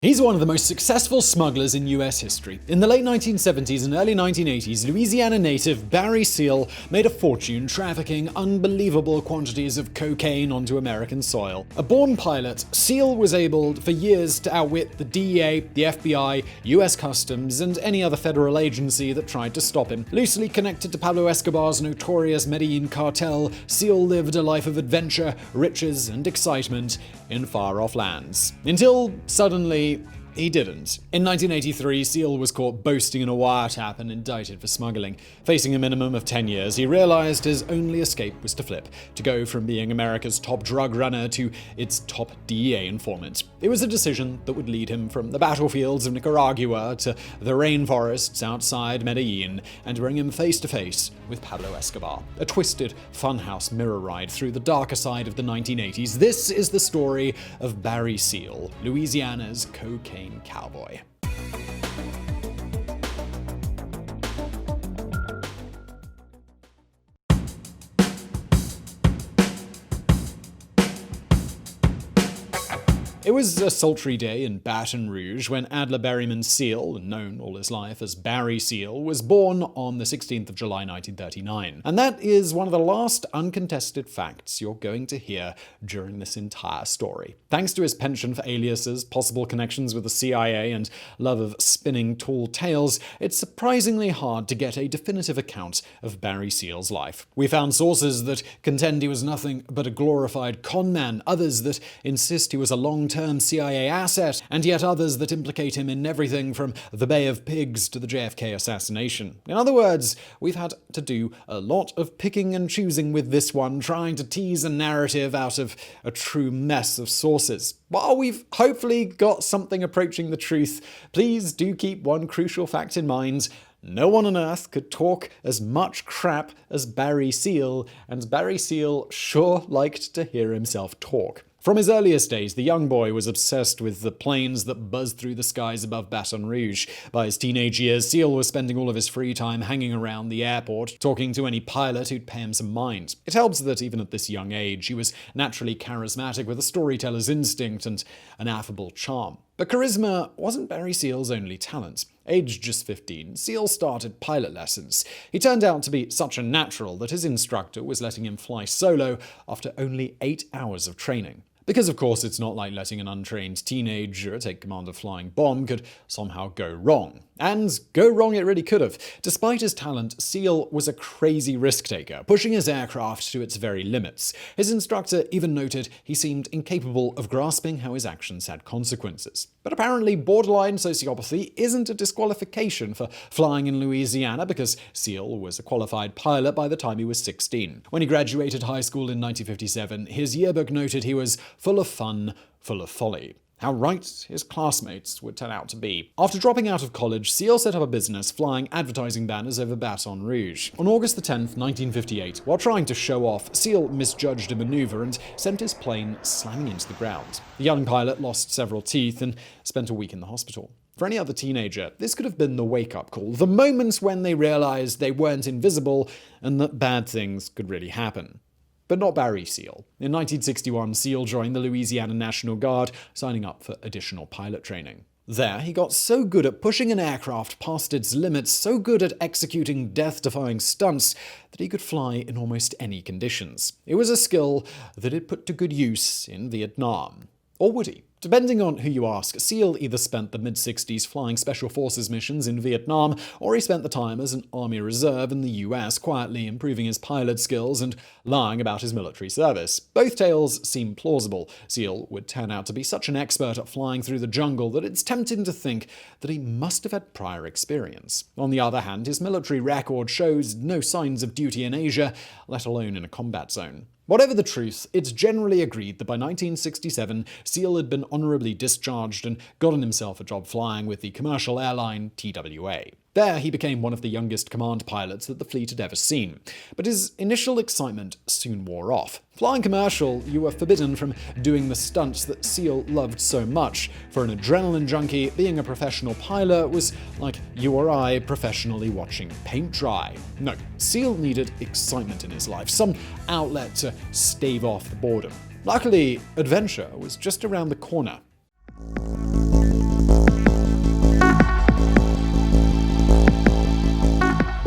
He's one of the most successful smugglers in US history. In the late 1970s and early 1980s, Louisiana native Barry Seal made a fortune trafficking unbelievable quantities of cocaine onto American soil. A born pilot, Seal was able for years to outwit the DEA, the FBI, US Customs, and any other federal agency that tried to stop him. Loosely connected to Pablo Escobar's notorious Medellin cartel, Seal lived a life of adventure, riches, and excitement in far-off lands. Until suddenly, he didn't. In 1983, Seal was caught boasting in a wiretap and indicted for smuggling. Facing a minimum of 10 years, he realized his only escape was to flip, to go from being America's top drug runner to its top DEA informant. It was a decision that would lead him from the battlefields of Nicaragua to the rainforests outside Medellin and bring him face to face with Pablo Escobar. A twisted, funhouse mirror ride through the darker side of the 1980s. This is the story of Barry Seal, Louisiana's cocaine cowboy. It was a sultry day in Baton Rouge when Adler Berryman Seal, known all his life as Barry Seal, was born on the 16th of July 1939. And that is one of the last uncontested facts you're going to hear during this entire story. Thanks to his penchant for aliases, possible connections with the CIA, and love of spinning tall tales, it's surprisingly hard to get a definitive account of Barry Seal's life. We found sources that contend he was nothing but a glorified conman, others that insist he was a long-term CIA asset, and yet others that implicate him in everything from the Bay of Pigs to the JFK assassination. In other words, we've had to do a lot of picking and choosing with this one, trying to tease a narrative out of a true mess of sources. While we've hopefully got something approaching the truth, please do keep one crucial fact in mind. No one on Earth could talk as much crap as Barry Seal, and Barry Seal sure liked to hear himself talk. From his earliest days, the young boy was obsessed with the planes that buzzed through the skies above Baton Rouge. By his teenage years, Seal was spending all of his free time hanging around the airport, talking to any pilot who'd pay him some mind. It helps that even at this young age, he was naturally charismatic with a storyteller's instinct and an affable charm. But charisma wasn't Barry Seal's only talent. Aged just 15, Seal started pilot lessons. He turned out to be such a natural that his instructor was letting him fly solo after only 8 hours of training. Because, of course, it's not like letting an untrained teenager take command of a flying bomb could somehow go wrong. And go wrong it really could have. Despite his talent, Seal was a crazy risk-taker, pushing his aircraft to its very limits. His instructor even noted he seemed incapable of grasping how his actions had consequences. But apparently, borderline sociopathy isn't a disqualification for flying in Louisiana, because Seal was a qualified pilot by the time he was 16. When he graduated high school in 1957, his yearbook noted he was full of fun, full of folly. How right his classmates would turn out to be. After dropping out of college, Seal set up a business flying advertising banners over Baton Rouge. On August the 10th, 1958, while trying to show off, Seal misjudged a maneuver and sent his plane slamming into the ground. The young pilot lost several teeth and spent a week in the hospital. For any other teenager, this could have been the wake-up call, the moments when they realized they weren't invisible and that bad things could really happen. But not Barry Seal. In 1961, Seal joined the Louisiana National Guard, signing up for additional pilot training. There, he got so good at pushing an aircraft past its limits, so good at executing death-defying stunts, that he could fly in almost any conditions. It was a skill that he'd put to good use in Vietnam. Or would he? Depending on who you ask, Seal either spent the mid-60s flying Special Forces missions in Vietnam, or he spent the time as an Army Reserve in the US, quietly improving his pilot skills and lying about his military service. Both tales seem plausible. Seal would turn out to be such an expert at flying through the jungle that it's tempting to think that he must have had prior experience. On the other hand, his military record shows no signs of duty in Asia, let alone in a combat zone. Whatever the truth, it's generally agreed that by 1967, Seal had been honorably discharged and gotten himself a job flying with the commercial airline TWA. There, he became one of the youngest command pilots that the fleet had ever seen. But his initial excitement soon wore off. Flying commercial, you were forbidden from doing the stunts that Seal loved so much. For an adrenaline junkie, being a professional pilot was like you or I professionally watching paint dry. No, Seal needed excitement in his life, some outlet to stave off the boredom. Luckily, adventure was just around the corner.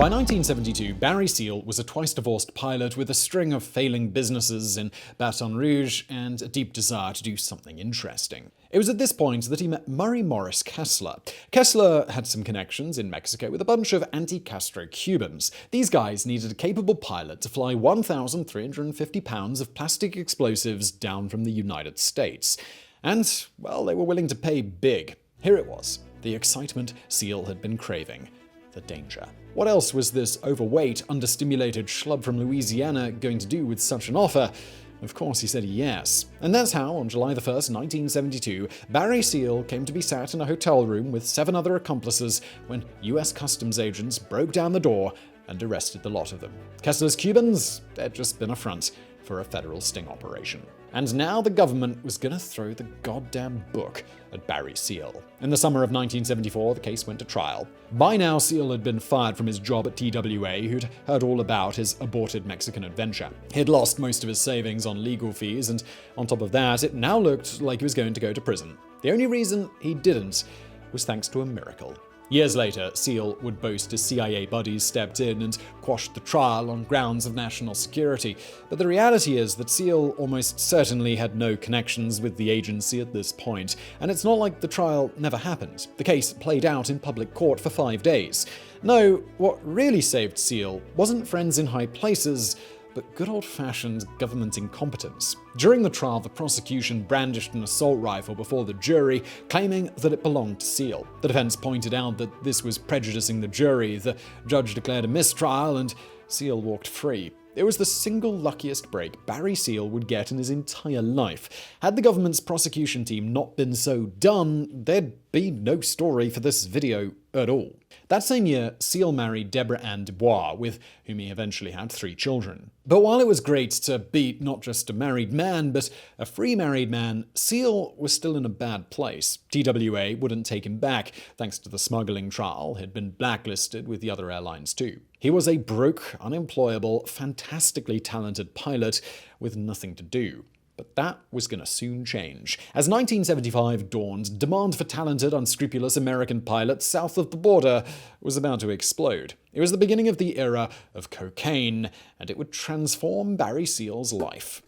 By 1972, Barry Seal was a twice-divorced pilot with a string of failing businesses in Baton Rouge and a deep desire to do something interesting. It was at this point that he met Murray Morris Kessler. Kessler had some connections in Mexico with a bunch of anti-Castro Cubans. These guys needed a capable pilot to fly 1,350 pounds of plastic explosives down from the United States. And, well, they were willing to pay big. Here it was, the excitement Seal had been craving. The danger. What else was this overweight, understimulated schlub from Louisiana going to do with such an offer? Of course he said yes. And that's how, on July 1st, 1972, Barry Seal came to be sat in a hotel room with 7 other accomplices when US Customs agents broke down the door and arrested the lot of them. Kessler's Cubans? They'd just been a front for a federal sting operation. And now the government was gonna throw the goddamn book at Barry Seal. In the summer of 1974, the case went to trial. By now, Seal had been fired from his job at TWA, who'd heard all about his aborted Mexican adventure. He'd lost most of his savings on legal fees, and on top of that, it now looked like he was going to go to prison. The only reason he didn't was thanks to a miracle. Years later, Seal would boast his CIA buddies stepped in and quashed the trial on grounds of national security. But the reality is that Seal almost certainly had no connections with the agency at this point, and it's not like the trial never happened. The case played out in public court for 5 days. No, what really saved Seal wasn't friends in high places, but good old-fashioned government incompetence. During the trial, the prosecution brandished an assault rifle before the jury, claiming that it belonged to Seal. The defense pointed out that this was prejudicing the jury. The judge declared a mistrial, and Seal walked free. It was the single luckiest break Barry Seal would get in his entire life. Had the government's prosecution team not been so dumb, there'd be no story for this video at all. That same year, Seal married Deborah Ann Dubois, with whom he eventually had 3 children. But while it was great to be not just a married man, but a free married man, Seal was still in a bad place. TWA wouldn't take him back, thanks to the smuggling trial. He'd been blacklisted with the other airlines too. He was a broke, unemployable, fantastically talented pilot with nothing to do. But that was going to soon change. As 1975 dawned, demand for talented, unscrupulous American pilots south of the border was about to explode. It was the beginning of the era of cocaine, and it would transform Barry Seal's life.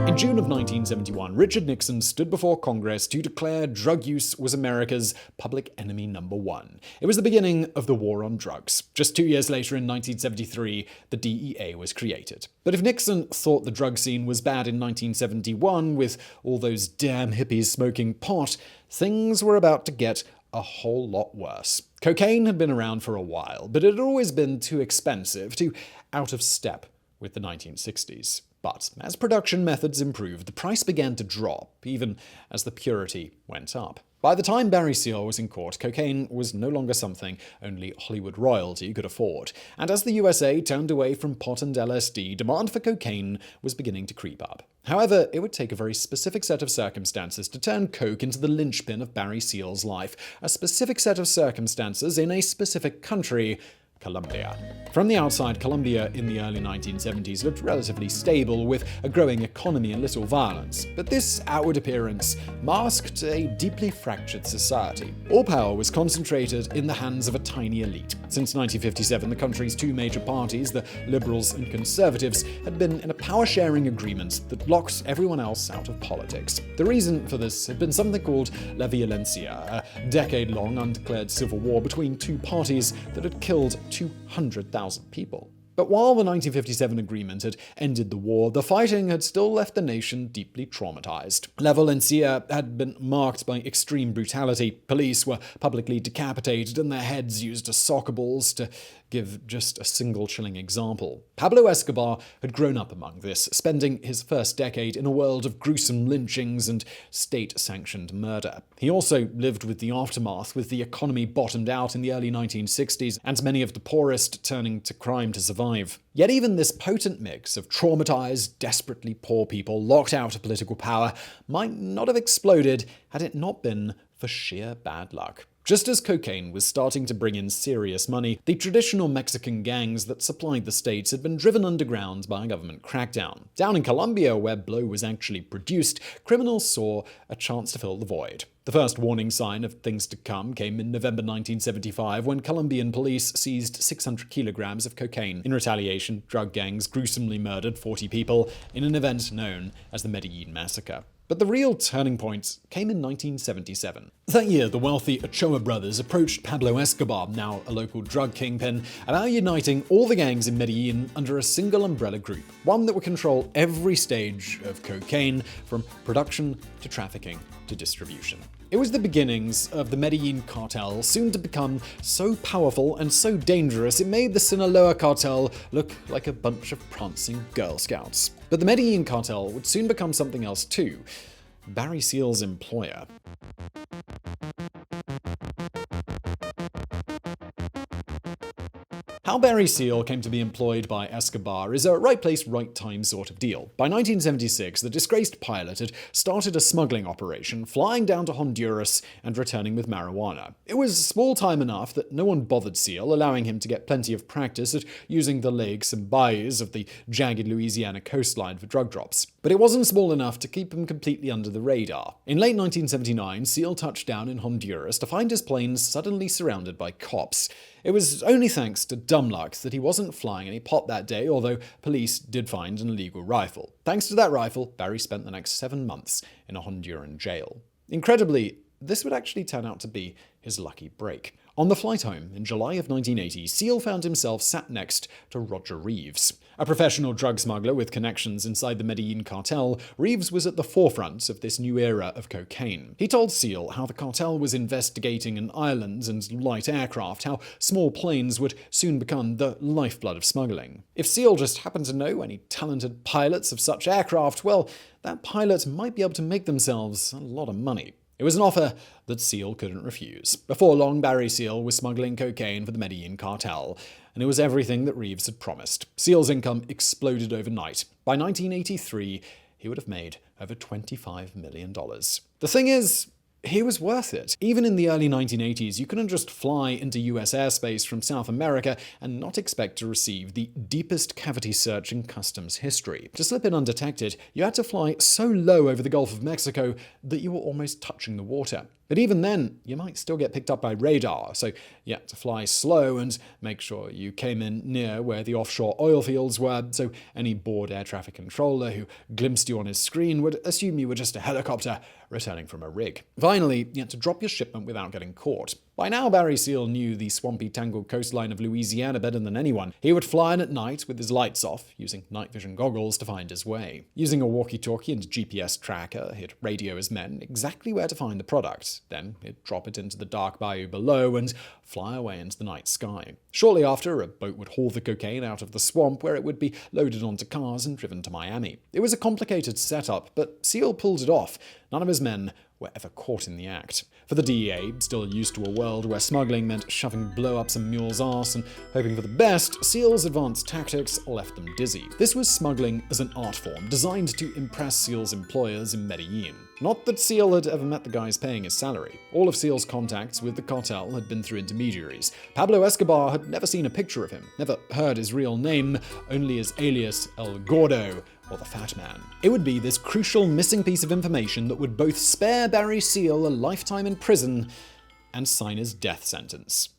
In June of 1971, Richard Nixon stood before Congress to declare drug use was America's public enemy number 1. It was the beginning of the war on drugs. Just 2 years later, in 1973, the DEA was created. But if Nixon thought the drug scene was bad in 1971, with all those damn hippies smoking pot, things were about to get a whole lot worse. Cocaine had been around for a while, but it had always been too expensive, too out of step with the 1960s. But as production methods improved, the price began to drop, even as the purity went up. By the time Barry Seal was in court, cocaine was no longer something only Hollywood royalty could afford. And as the USA turned away from pot and LSD, demand for cocaine was beginning to creep up. However, it would take a very specific set of circumstances to turn coke into the linchpin of Barry Seal's life. A specific set of circumstances in a specific country. Colombia. From the outside, Colombia in the early 1970s looked relatively stable, with a growing economy and little violence. But this outward appearance masked a deeply fractured society. All power was concentrated in the hands of a tiny elite. Since 1957, the country's 2 major parties, the Liberals and Conservatives, had been in a power-sharing agreement that locked everyone else out of politics. The reason for this had been something called La Violencia, a decade-long undeclared civil war between 2 parties that had killed 200,000 people. But while the 1957 agreement had ended the war, the fighting had still left the nation deeply traumatized. La Violencia had been marked by extreme brutality. Police were publicly decapitated and their heads used as soccer balls, to give just a single chilling example. Pablo Escobar had grown up among this, spending his first decade in a world of gruesome lynchings and state-sanctioned murder. He also lived with the aftermath, with the economy bottomed out in the early 1960s and many of the poorest turning to crime to survive. Yet even this potent mix of traumatized, desperately poor people locked out of political power might not have exploded had it not been for sheer bad luck. Just as cocaine was starting to bring in serious money, the traditional Mexican gangs that supplied the states had been driven underground by a government crackdown. Down in Colombia, where blow was actually produced, criminals saw a chance to fill the void. The first warning sign of things to come came in November 1975 when Colombian police seized 600 kilograms of cocaine. In retaliation, drug gangs gruesomely murdered 40 people in an event known as the Medellin Massacre. But the real turning point came in 1977. That year, the wealthy Ochoa brothers approached Pablo Escobar, now a local drug kingpin, about uniting all the gangs in Medellin under a single umbrella group, one that would control every stage of cocaine, from production to trafficking to distribution. It was the beginnings of the Medellin Cartel, soon to become so powerful and so dangerous it made the Sinaloa Cartel look like a bunch of prancing Girl Scouts. But the Medellin Cartel would soon become something else too: Barry Seal's employer. How Barry Seal came to be employed by Escobar is a right place, right time sort of deal. By 1976, the disgraced pilot had started a smuggling operation, flying down to Honduras and returning with marijuana. It was small time enough that no one bothered Seal, allowing him to get plenty of practice at using the lakes and bayous of the jagged Louisiana coastline for drug drops. But it wasn't small enough to keep him completely under the radar. In late 1979, Seal touched down in Honduras to find his plane suddenly surrounded by cops. It was only thanks to dumb luck that he wasn't flying any pot that day, although police did find an illegal rifle. Thanks to that rifle, Barry spent the next 7 months in a Honduran jail. Incredibly, this would actually turn out to be his lucky break. On the flight home in July of 1980, Seal found himself sat next to Roger Reeves. A professional drug smuggler with connections inside the Medellin cartel, Reeves was at the forefront of this new era of cocaine. He told Seal how the cartel was investigating an island and light aircraft, how small planes would soon become the lifeblood of smuggling. If Seal just happened to know any talented pilots of such aircraft, well, that pilot might be able to make themselves a lot of money. It was an offer that Seal couldn't refuse. Before long, Barry Seal was smuggling cocaine for the Medellin cartel, and it was everything that Reeves had promised. Seal's income exploded overnight. By 1983, he would have made over $25 million. The thing is, he was worth it. Even in the early 1980s, you couldn't just fly into US airspace from South America and not expect to receive the deepest cavity search in customs history. To slip in undetected, you had to fly so low over the Gulf of Mexico that you were almost touching the water. But even then, you might still get picked up by radar, so you had to fly slow and make sure you came in near where the offshore oil fields were, so any bored air traffic controller who glimpsed you on his screen would assume you were just a helicopter returning from a rig. Finally, you had to drop your shipment without getting caught. By now, Barry Seal knew the swampy, tangled coastline of Louisiana better than anyone. He would fly in at night with his lights off, using night vision goggles to find his way. Using a walkie-talkie and GPS tracker, he'd radio his men exactly where to find the product. Then he'd drop it into the dark bayou below and fly away into the night sky. Shortly after, a boat would haul the cocaine out of the swamp, where it would be loaded onto cars and driven to Miami. It was a complicated setup, but Seal pulled it off. None of his men were ever caught in the act. For the DEA, still used to a world where smuggling meant shoving blow-ups a mule's arse and hoping for the best, Seal's advanced tactics left them dizzy. This was smuggling as an art form, designed to impress Seal's employers in Medellin. Not that Seal had ever met the guys paying his salary. All of Seal's contacts with the cartel had been through intermediaries. Pablo Escobar had never seen a picture of him, never heard his real name, only his alias El Gordo, or the Fat Man. It would be this crucial missing piece of information that would both spare Barry Seal a lifetime in prison and sign his death sentence.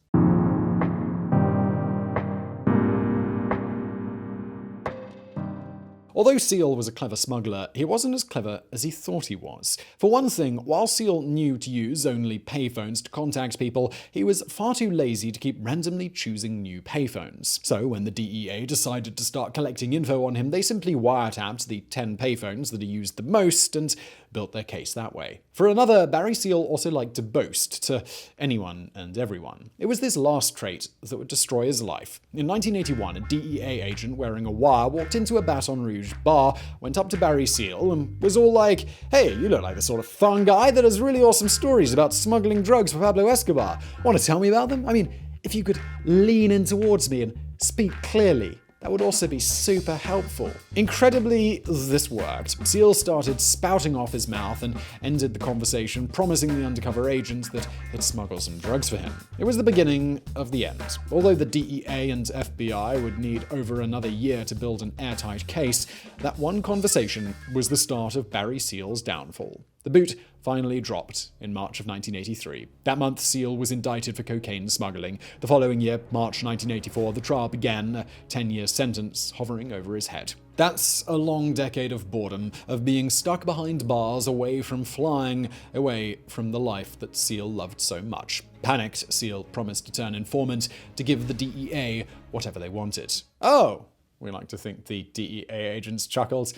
Although Seal was a clever smuggler, he wasn't as clever as he thought he was. For one thing, while Seal knew to use only payphones to contact people, he was far too lazy to keep randomly choosing new payphones. So when the DEA decided to start collecting info on him, they simply wiretapped the 10 payphones that he used the most and built their case that way. For another, Barry Seal also liked to boast to anyone and everyone. It was this last trait that would destroy his life. In 1981, a DEA agent wearing a wire walked into a Baton Rouge bar, went up to Barry Seal, and was all like, "Hey, you look like the sort of fun guy that has really awesome stories about smuggling drugs for Pablo Escobar. Want to tell me about them? I mean, if you could lean in towards me and speak clearly, that would also be super helpful. Incredibly, this worked. Seal started spouting off his mouth and ended the conversation, promising the undercover agents that he'd smuggle some drugs for him. It was the beginning of the end. Although the DEA and FBI would need over another year to build an airtight case, that one conversation was the start of Barry Seal's downfall. The boot finally dropped in March of 1983. That month, Seal was indicted for cocaine smuggling. The following year, March 1984, the trial began, a 10-year sentence hovering over his head. That's a long decade of boredom, of being stuck behind bars, away from flying, away from the life that Seal loved so much. Panicked, Seal promised to turn informant to give the DEA whatever they wanted. Oh, we like to think the DEA agents chuckled.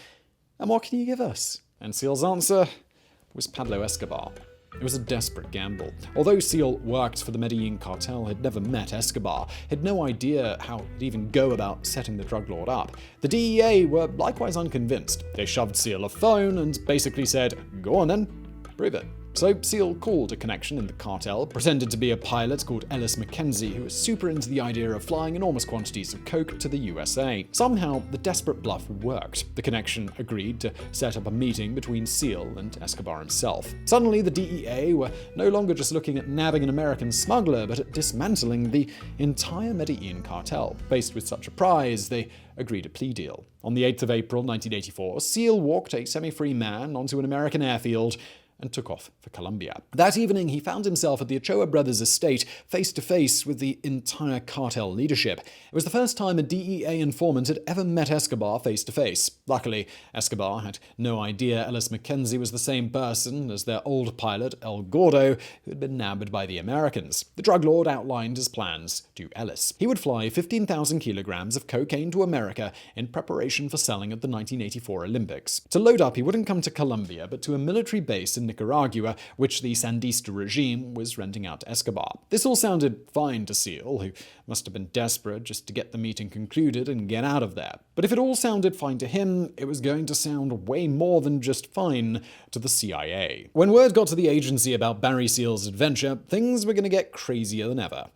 And what can you give us? And Seal's answer was Pablo Escobar. It was a desperate gamble. Although Seal worked for the Medellin cartel, had never met Escobar, had no idea how he'd even go about setting the drug lord up. The DEA were likewise unconvinced. They shoved Seal a phone and basically said, "Go on then, prove it." So Seal called a connection in the cartel, pretended to be a pilot called Ellis Mackenzie, who was super into the idea of flying enormous quantities of coke to the USA. Somehow, the desperate bluff worked. The connection agreed to set up a meeting between Seal and Escobar himself. Suddenly, the DEA were no longer just looking at nabbing an American smuggler, but at dismantling the entire Medellin cartel. Faced with such a prize, they agreed a plea deal. On the 8th of April 1984, Seal walked a semi-free man onto an American airfield and took off for Colombia. That evening, he found himself at the Ochoa brothers' estate, face to face with the entire cartel leadership. It was the first time a DEA informant had ever met Escobar face to face. Luckily, Escobar had no idea Ellis Mackenzie was the same person as their old pilot, El Gordo, who had been nabbed by the Americans. The drug lord outlined his plans to Ellis. He would fly 15,000 kilograms of cocaine to America in preparation for selling at the 1984 Olympics. To load up, he wouldn't come to Colombia, but to a military base in Nicaragua, which the Sandinista regime was renting out to Escobar. This all sounded fine to Seal, who must have been desperate just to get the meeting concluded and get out of there. But if it all sounded fine to him, it was going to sound way more than just fine to the CIA. When word got to the agency about Barry Seal's adventure, things were going to get crazier than ever.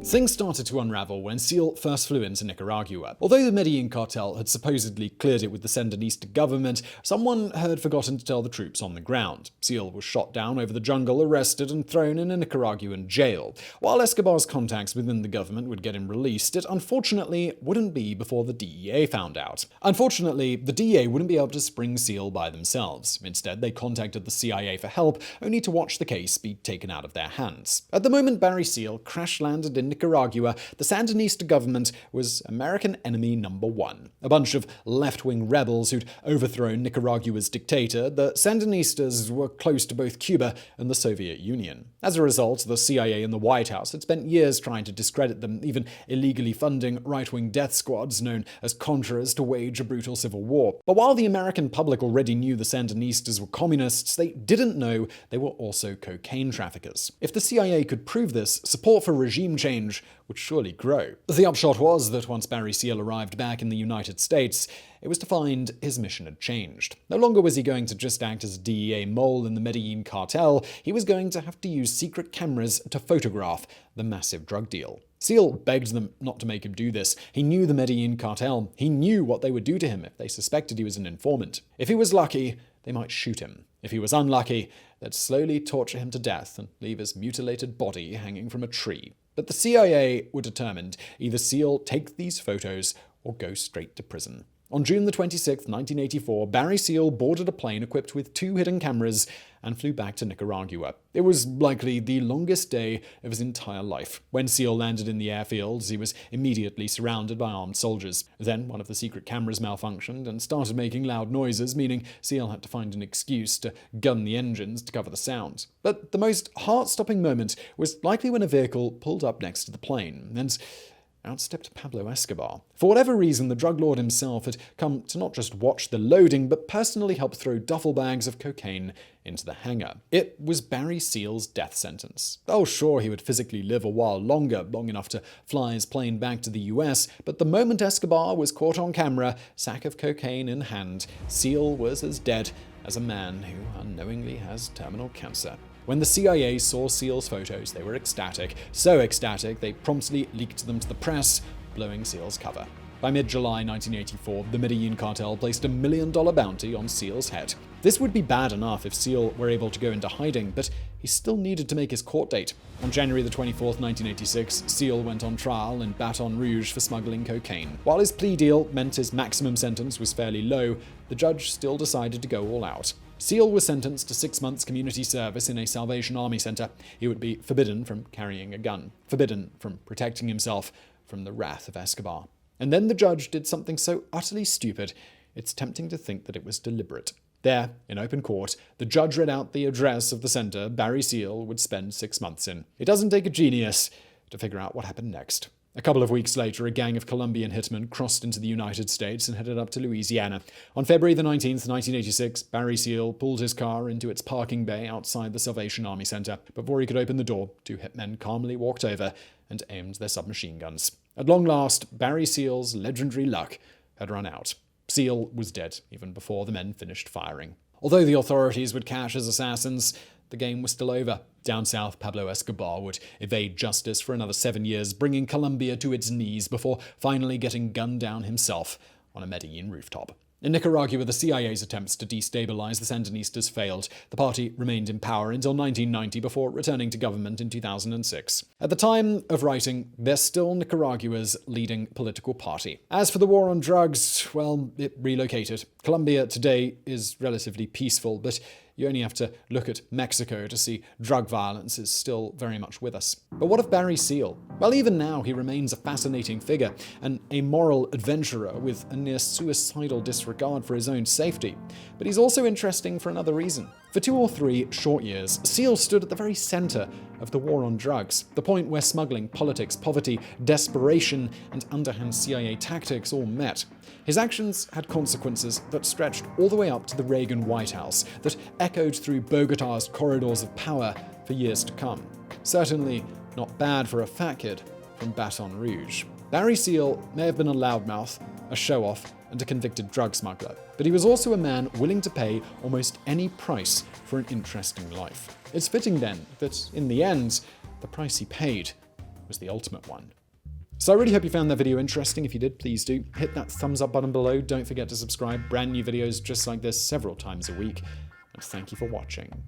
Things started to unravel when Seal first flew into Nicaragua. Although the Medellin cartel had supposedly cleared it with the Sandinista government, someone had forgotten to tell the troops on the ground. Seal was shot down over the jungle, arrested, and thrown in a Nicaraguan jail. While Escobar's contacts within the government would get him released, it unfortunately wouldn't be before the DEA found out. Unfortunately, the DEA wouldn't be able to spring Seal by themselves. Instead, they contacted the CIA for help, only to watch the case be taken out of their hands. At the moment Barry Seal crash-landed in Nicaragua, the Sandinista government was American enemy number one. A bunch of left-wing rebels who'd overthrown Nicaragua's dictator, the Sandinistas were close to both Cuba and the Soviet Union. As a result, the CIA and the White House had spent years trying to discredit them, even illegally funding right-wing death squads known as Contras to wage a brutal civil war. But while the American public already knew the Sandinistas were communists, they didn't know they were also cocaine traffickers. If the CIA could prove this, support for regime change would surely grow. The upshot was that once Barry Seal arrived back in the United States, it was to find his mission had changed. No longer was he going to just act as a DEA mole in the Medellin cartel, he was going to have to use secret cameras to photograph the massive drug deal. Seal begged them not to make him do this. He knew the Medellin cartel. He knew what they would do to him if they suspected he was an informant. If he was lucky, they might shoot him. If he was unlucky, they'd slowly torture him to death and leave his mutilated body hanging from a tree. But the CIA were determined either Seal take these photos or go straight to prison. On June the 26th, 1984, Barry Seal boarded a plane equipped with 2 hidden cameras and flew back to Nicaragua. It was likely the longest day of his entire life. When Seal landed in the airfields, he was immediately surrounded by armed soldiers. Then one of the secret cameras malfunctioned and started making loud noises, meaning Seal had to find an excuse to gun the engines to cover the sound. But the most heart-stopping moment was likely when a vehicle pulled up next to the plane, and out stepped Pablo Escobar. For whatever reason, the drug lord himself had come to not just watch the loading, but personally help throw duffel bags of cocaine into the hangar. It was Barry Seal's death sentence. Oh, sure, he would physically live a while longer, long enough to fly his plane back to the US, but the moment Escobar was caught on camera, sack of cocaine in hand, Seal was as dead as a man who unknowingly has terminal cancer. When the CIA saw Seal's photos, they were ecstatic. So ecstatic, they promptly leaked them to the press, blowing Seal's cover. By mid-July 1984, the Medellin cartel placed $1 million bounty on Seal's head. This would be bad enough if Seal were able to go into hiding, but he still needed to make his court date. On January 24, 1986, Seal went on trial in Baton Rouge for smuggling cocaine. While his plea deal meant his maximum sentence was fairly low, the judge still decided to go all out. Seal was sentenced to 6 months community service in a Salvation Army center. He would be forbidden from carrying a gun, forbidden from protecting himself from the wrath of Escobar. And then the judge did something so utterly stupid, it's tempting to think that it was deliberate. There, in open court, the judge read out the address of the center Barry Seal would spend 6 months in. It doesn't take a genius to figure out what happened next. A couple of weeks later, a gang of Colombian hitmen crossed into the United States and headed up to Louisiana. On February 19, 1986, Barry Seal pulled his car into its parking bay outside the Salvation Army Center. Before he could open the door, 2 hitmen calmly walked over and aimed their submachine guns. At long last, Barry Seal's legendary luck had run out. Seal was dead even before the men finished firing. Although the authorities would catch his assassins, the game was still over. Down south, Pablo Escobar would evade justice for another 7 years, bringing Colombia to its knees before finally getting gunned down himself on a Medellin rooftop. In Nicaragua, the CIA's attempts to destabilize the Sandinistas failed. The party remained in power until 1990 before returning to government in 2006. At the time of writing, they're still Nicaragua's leading political party. As for the war on drugs, well, it relocated. Colombia today is relatively peaceful, but you only have to look at Mexico to see drug violence is still very much with us. But what of Barry Seal? Well, even now he remains a fascinating figure, an amoral adventurer with a near suicidal disregard for his own safety. But he's also interesting for another reason. For 2 or 3 short years, Seal stood at the very center of the war on drugs, the point where smuggling, politics, poverty, desperation, and underhand CIA tactics all met. His actions had consequences that stretched all the way up to the Reagan White House, that echoed through Bogota's corridors of power for years to come. Certainly not bad for a fat kid from Baton Rouge. Barry Seal may have been a loudmouth, a show-off, and a convicted drug smuggler, but he was also a man willing to pay almost any price for an interesting life. It's fitting then that, in the end, the price he paid was the ultimate one. So I really hope you found that video interesting. If you did, please do hit that thumbs up button below. Don't forget to subscribe. Brand new videos just like this several times a week. And thank you for watching.